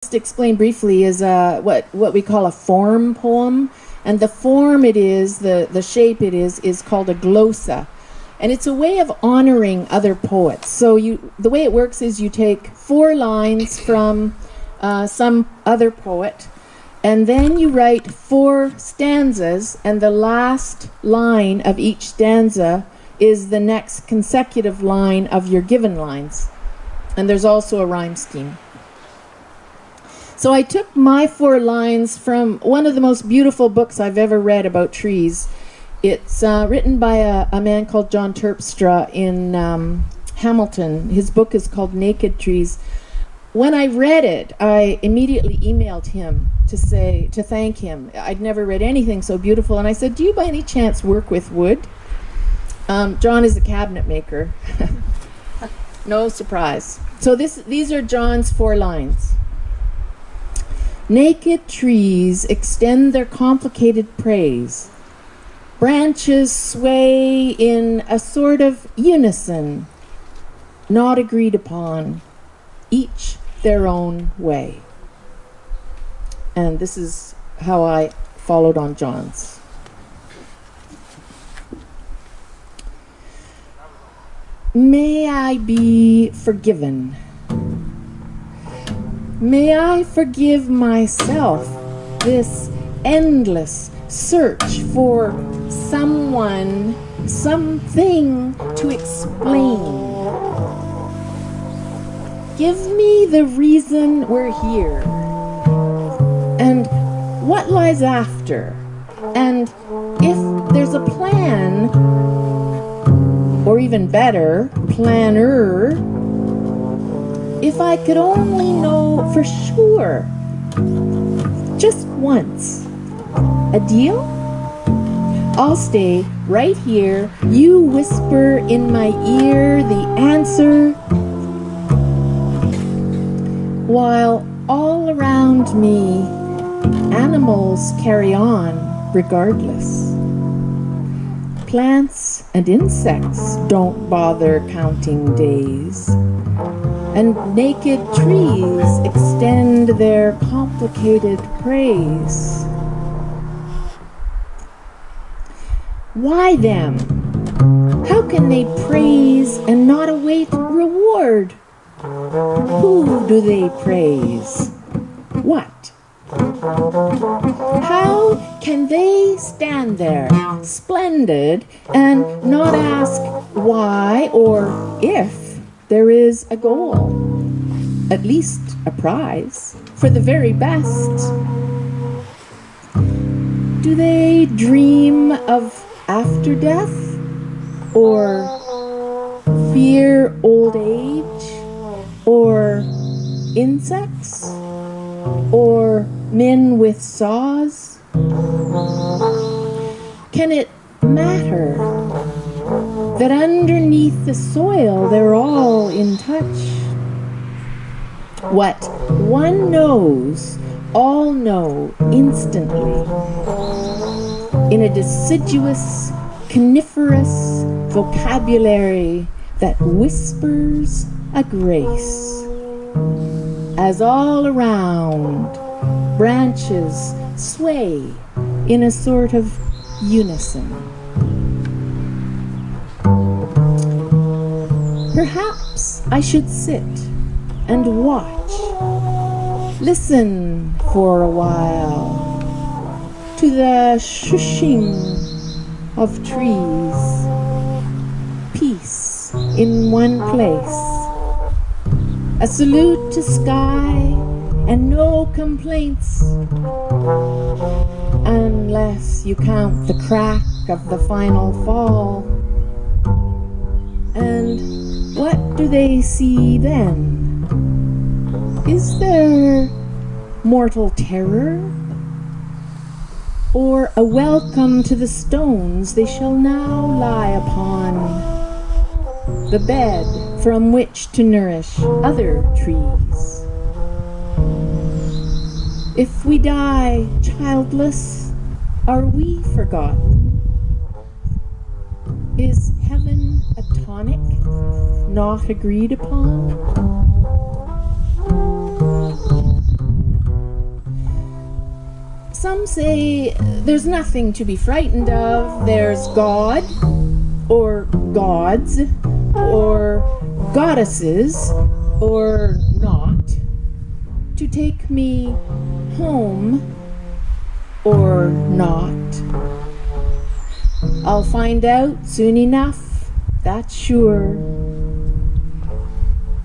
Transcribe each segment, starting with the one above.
just explain briefly is what we call a form poem, and the form it is, the shape it is called a glossa, and it's a way of honoring other poets. So the way it works is you take 4 lines from some other poet, and then you write 4 stanzas, and the last line of each stanza is the next consecutive line of your given lines. And there's also a rhyme scheme. So I took my 4 lines from one of the most beautiful books I've ever read about trees. It's written by a man called John Terpstra in Hamilton. His book is called Naked Trees. When I read it, I immediately emailed him to thank him. I'd never read anything so beautiful, and I said, "Do you by any chance work with wood?" John is a cabinet maker. No surprise. So these are John's 4 lines. Naked trees extend their complicated praise. Branches sway in a sort of unison, not agreed upon, each their own way. And this is how I followed on John's. May I be forgiven. May I forgive myself this endless search for someone, something to explain. Give me the reason we're here, and what lies after, and if there's a plan, or even better, planner, if I could only know for sure, just once. A deal? I'll stay right here. You whisper in my ear the answer, while all around me, animals carry on regardless. Plants and insects don't bother counting days, and naked trees extend their complicated praise. Why them? How can they praise and not await reward? Who do they praise? What? How can they stand there, splendid, and not ask why or if there is a goal, at least a prize, for the very best? Do they dream of after death, or fear old age, or insects, or men with saws? Can it matter that underneath the soil they're all in touch? What one knows, all know instantly, in a deciduous, coniferous vocabulary that whispers a grace, as all around branches sway in a sort of unison. Perhaps I should sit and watch, listen for a while to the shushing of trees, peace in one place, a salute to sky, and no complaints, unless you count the crack of the final fall. And what do they see then? Is there mortal terror, or a welcome to the stones they shall now lie upon, the bed from which to nourish other trees? If we die childless, are we forgotten? Is heaven a tonic not agreed upon? Some say there's nothing to be frightened of. There's God, or gods, or goddesses, or not, to take me home or not. I'll find out soon enough, that's sure.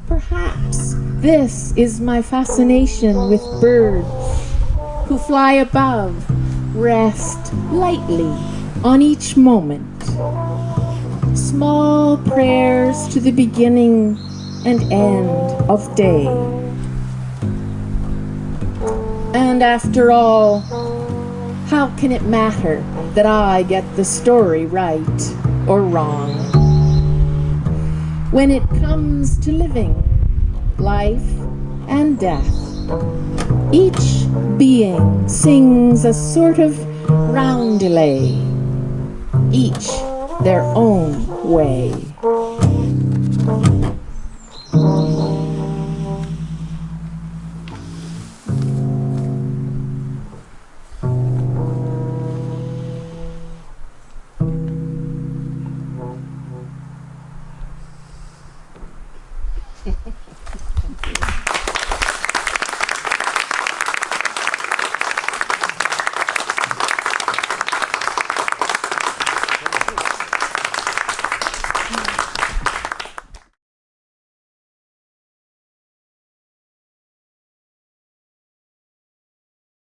Perhaps this is my fascination with birds who fly above, rest lightly on each moment. Small prayers to the beginning and end of day. And after all, how can it matter that I get the story right or wrong? When it comes to living, life and death, each being sings a sort of roundelay, each their own way.